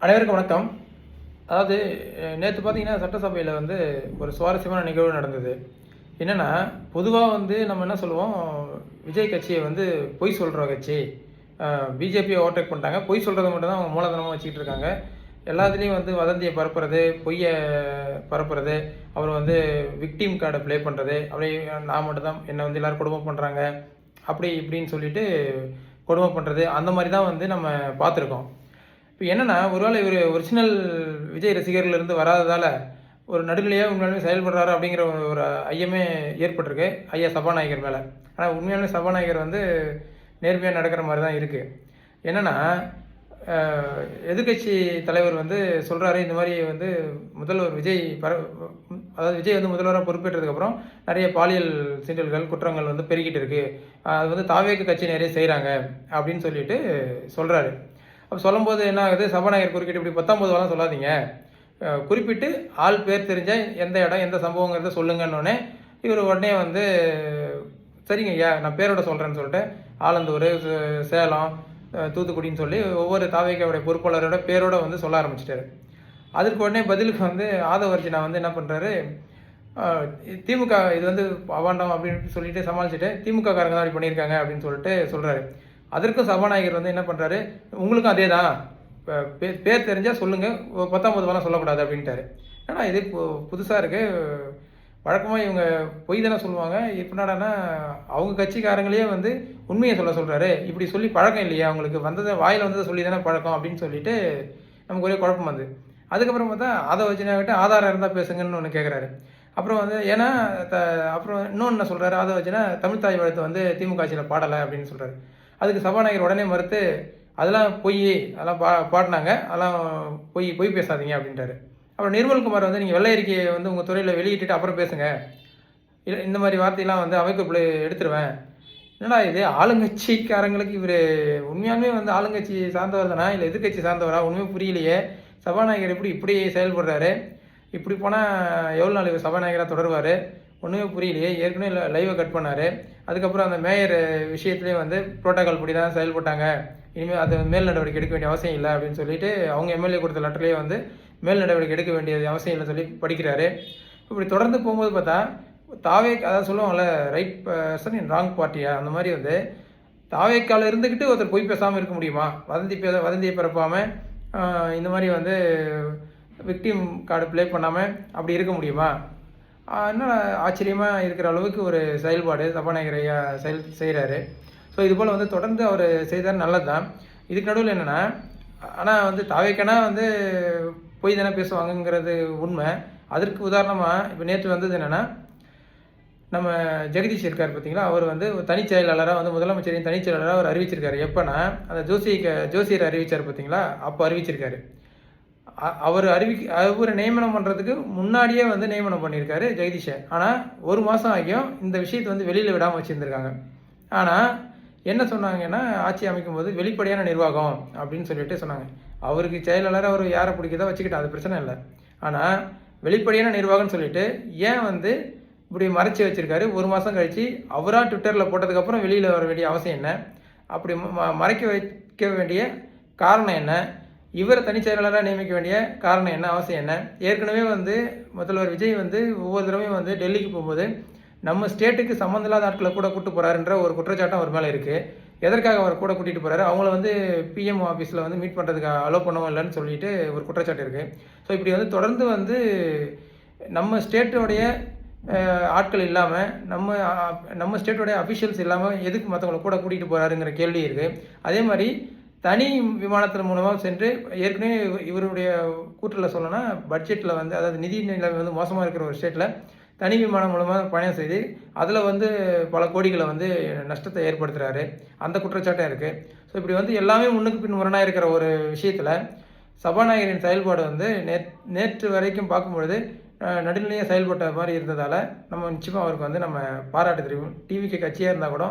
அனைவருக்கும் வணக்கம். அதாவது நேற்று பார்த்தீங்கன்னா சட்டசபையில் ஒரு சுவாரஸ்யமான நிகழ்வு நடந்தது. என்னென்னா, பொதுவாக நம்ம என்ன சொல்லுவோம், விஜய் கட்சியை பொய் சொல்கிற கட்சி, பிஜேபியை ஓவர்டேக் பண்ணிட்டாங்க, பொய் சொல்கிறத மட்டும் தான் அவங்க மூலதனமாக வச்சுக்கிட்டு இருக்காங்க. எல்லாத்துலேயும் வதந்தியை பரப்புறது, பொய்யை பரப்புறது, அவர் விக்டிம் கார்டை ப்ளே பண்ணுறது, அப்படியே நான் மட்டும் தான் என்னை எல்லோரும் கொடுமை பண்ணுறாங்க, அப்படி இப்படின்னு சொல்லிட்டு கொடுமை பண்ணுறது, அந்த மாதிரி தான் நம்ம பார்த்துருக்கோம். இப்போ என்னென்னா, ஒருவேளை இவர் ஒரிஜினல் விஜய் ரசிகர்லேருந்து வராததால் ஒரு நடுநிலையாக உண்மையாலுமே செயல்படுறாரு அப்படிங்கிற ஒரு ஐயமே ஏற்பட்டிருக்கு ஐயா சபாநாயகர் மேலே. ஆனால் உண்மையாலுமே சபாநாயகர் நேர்மையாக நடக்கிற மாதிரி தான் இருக்குது. என்னென்னா, எதிர்கட்சி தலைவர் சொல்கிறாரு, இந்த மாதிரி முதல்வர் விஜய் அதாவது விஜய் முதல்வராக பொறுப்பேற்றதுக்கப்புறம் நிறைய பாலியல் சீண்டல்கள் குற்றங்கள் பெருகிட்டு இருக்குது, அது தாவேக்கு கட்சி நிறைய செய்கிறாங்க அப்படின்னு சொல்லிட்டு சொல்கிறாரு. அப்போ சொல்லும்போது என்ன ஆகுது, சபாநாயகர் குறுக்கிட்டு இப்படி 19 வாரம் சொல்லாதீங்க, குறிப்பிட்டு ஆள் பேர் தெரிஞ்சால் எந்த இடம் எந்த சம்பவங்கிறத சொல்லுங்கன்னொடனே இவர் உடனே சரிங்க ஐயா நான் பேரோட சொல்கிறேன்னு சொல்லிட்டு ஆலந்தூர், சேலம், தூத்துக்குடின்னு சொல்லி ஒவ்வொரு தாவேக்காவுடைய பொறுப்பாளரோட பேரோட சொல்ல ஆரம்பிச்சிட்டாரு. அதுக்கு உடனே பதிலுக்கு ஆதவர்ஜினா என்ன பண்ணுறாரு, திமுக இது அவாண்டம் அப்படின்னு சொல்லிட்டு சமாளிச்சுட்டு திமுக காரங்க தான் அப்படி பண்ணியிருக்காங்க அப்படின்னு சொல்லிட்டு சொல்கிறாரு. அதற்கும் சபாநாயகர் என்ன பண்ணுறாரு, உங்களுக்கும் அதே தான், பேர் தெரிஞ்சால் சொல்லுங்கள், 19 வாரம் சொல்லக்கூடாது அப்படின்ட்டாரு. ஏன்னா இது புதுசாக இருக்குது. வழக்கமாக இவங்க பொய் தானே சொல்லுவாங்க, இப்படினாடானா அவங்க கட்சிக்காரங்களே உண்மையை சொல்கிறாரு, இப்படி சொல்லி பழக்கம் இல்லையா அவங்களுக்கு, வாயில் வந்ததை சொல்லி தானே பழக்கம் அப்படின்னு சொல்லிட்டு நமக்கு ஒரே குழப்பம் அதுக்கப்புறம் பார்த்தா அதை வச்சுனாக்கிட்ட ஆதாரம் இருந்தால் பேசுங்கன்னு ஒன்று கேட்குறாரு. அப்புறம் ஏன்னா அப்புறம் இன்னொன்று என்ன சொல்கிறாரு, அதை வச்சுன்னா தமிழ் தாய் வாழ்த்து திமுக ஆட்சியில் பாடலை அப்படின்னு சொல்கிறாரு. அதுக்கு சபாநாயகர் உடனே மறுத்து அதெல்லாம் பொய், அதெல்லாம் பாடினாங்க, அதெல்லாம் பொய் பேசாதீங்க அப்படின்ட்டாரு. அப்புறம் நிர்மல்குமார் நீங்கள் வெள்ளை அறிக்கையை உங்கள் துறையில் வெளியிட்டு அப்புறம் பேசுங்க, இல்லை இந்த மாதிரி வார்த்தையெல்லாம் அமைக்கக்குள்ளே எடுத்துருவேன். என்னடா இது, ஆளுங்கட்சிக்காரங்களுக்கு இவர் உண்மையாலுமே ஆளுங்கட்சி சார்ந்தவர் தானா இல்லை எதிர்கட்சி சார்ந்தவரா உண்மையாக புரியலையே. சபாநாயகர் இப்படி செயல்படுறாரு, இப்படி போனால் எவ்வளோ நாள் இவர் சபாநாயகராக தொடருவார் ஒன்றுமே புரியலையே. ஏற்கனவே லைவை கட் பண்ணார். அதுக்கப்புறம் அந்த மேயர் விஷயத்துலேயே ப்ரோட்டோகால் படி தான் செயல்பட்டாங்க, இனிமேல் அது மேல் நடவடிக்கை எடுக்க வேண்டிய அவசியம் இல்லை அப்படின்னு சொல்லிட்டு அவங்க எம்எல்ஏ கொடுத்த லெட்டர்லேயே மேல் நடவடிக்கை எடுக்க வேண்டிய அவசியம் இல்லை சொல்லி படிக்கிறாரு. இப்படி தொடர்ந்து போகும்போது பார்த்தா அதாவது சொல்லுவாங்கள்ல, ரைட் பர்சன் இன் ராங் பார்ட்டியா, அந்த மாதிரி தாவேக்கால இருந்துக்கிட்டு ஒருத்தர் பொய் பேசாமல் இருக்க முடியுமா, வதந்தியை பரப்பாமல் இந்த மாதிரி விக்டிம் கார்டு ப்ளே பண்ணாமல் அப்படி இருக்க முடியுமா. இன்னும் ஆச்சரியமாக இருக்கிற அளவுக்கு ஒரு செயல்பாடு சபாநாயகர் ஐயா செய்கிறாரு. ஸோ இதுபோல் தொடர்ந்து அவர் செய்தார், நல்லது தான். இதுக்கு நடுவில் என்னென்னா, ஆனால் தாவேக்கனா பொய் தானே பேசுவாங்கங்கிறது உண்மை. அதற்கு உதாரணமாக இப்போ நேற்று என்னென்னா, நம்ம ஜெகதீஷ் இருக்கார் பார்த்தீங்களா, அவர் தனிச் செயலாளராக முதலமைச்சரின் தனிச் செயலாளராக அவர் அறிவிச்சிருக்காரு. எப்போனா அந்த ஜோசியர் அறிவித்தார் பார்த்தீங்களா, அப்போ அறிவிச்சிருக்காரு. அவர் நியமனம் பண்ணுறதுக்கு முன்னாடியே நியமனம் பண்ணியிருக்காரு ஜெகதீஷை. ஆனால் ஒரு மாதம் ஆகியும் இந்த விஷயத்தை வெளியில் விடாமல் வச்சுருந்துருக்காங்க. ஆனால் என்ன சொன்னாங்கன்னா, ஆட்சி அமைக்கும் போது வெளிப்படையான நிர்வாகம் அப்படின்னு சொல்லிட்டு சொன்னாங்க. அவருக்கு செயலாளர் அவர் யாரை பிடிக்கிறதோ வச்சுக்கிட்டா, அது பிரச்சனை இல்லை. ஆனால் வெளிப்படையான நிர்வாகம்னு சொல்லிட்டு ஏன் இப்படி மறைச்சி வச்சுருக்காரு. ஒரு மாதம் கழித்து அவராக ட்விட்டரில் போட்டதுக்கப்புறம் வெளியில் வர வேண்டிய அவசியம் என்ன, அப்படி மறைக்க வைக்க வேண்டிய காரணம் என்ன, இவரை தனிச் செயலாளராக நியமிக்க வேண்டிய காரணம் என்ன, அவசியம் என்ன. ஏற்கனவே முதல்வர் விஜய் ஒவ்வொரு தடவையும் டெல்லிக்கு போகும்போது நம்ம ஸ்டேட்டுக்கு சம்மந்த இல்லாத ஆட்களை கூட கூப்பிட்டு போகிறாருன்ற ஒரு குற்றச்சாட்டம் அவர் மேலே இருக்குது. எதற்காக அவர் கூட கூட்டிகிட்டு போகிறாரு, அவங்கள பிஎம் ஆஃபீஸில் மீட் பண்ணுறதுக்கு அலோவ் பண்ணவும் இல்லைன்னு சொல்லிட்டு ஒரு குற்றச்சாட்டு இருக்குது. ஸோ இப்படி தொடர்ந்து நம்ம ஸ்டேட்டோடைய ஆட்கள் இல்லாமல் நம்ம ஸ்டேட்டோடைய அஃபிஷியல்ஸ் இல்லாமல் எதுக்கு மற்றவங்களை கூட கூட்டிகிட்டு போகிறாருங்கிற கேள்வி இருக்குது. அதே மாதிரி தனி விமானத்தின் மூலமாக சென்று, ஏற்கனவே இவருடைய கூற்றில் சொல்லணும்னா பட்ஜெட்டில் அதாவது நிதி நிலைமை மோசமாக இருக்கிற ஒரு ஸ்டேட்டில் தனி விமானம் மூலமாக பயணம் செய்து அதில் பல கோடிகளை நஷ்டத்தை ஏற்படுத்துகிறாரு, அந்த குற்றச்சாட்டம் இருக்குது. ஸோ இப்படி எல்லாமே முன்னுக்கு பின் முரணாக இருக்கிற ஒரு விஷயத்தில் சபாநாயகரின் செயல்பாடு நேற்று வரைக்கும் பார்க்கும்பொழுது நடுநிலையாக செயல்பட்ட மாதிரி இருந்ததால் நம்ம நிச்சயமாக அவருக்கு நம்ம பாராட்டு தெரியும். டிவிக்கு கட்சியாக இருந்தால் கூட,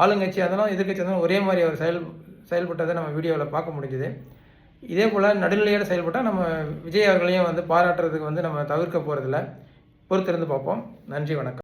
ஆளுங்கட்சியாக இருந்தாலும் எதிர்கட்சியாக இருந்தாலும் ஒரே மாதிரி அவர் செயல்பட்டதை நம்ம வீடியோவில் பார்க்க முடிஞ்சுது. இதே போல் நடுநிலையோடு செயல்பட்டால் நம்ம விஜய் அவர்களையும் பாராட்டுறதுக்கு நம்ம தவிர்க்க போகிறதில்ல. பொறுத்திருந்து பார்ப்போம். நன்றி, வணக்கம்.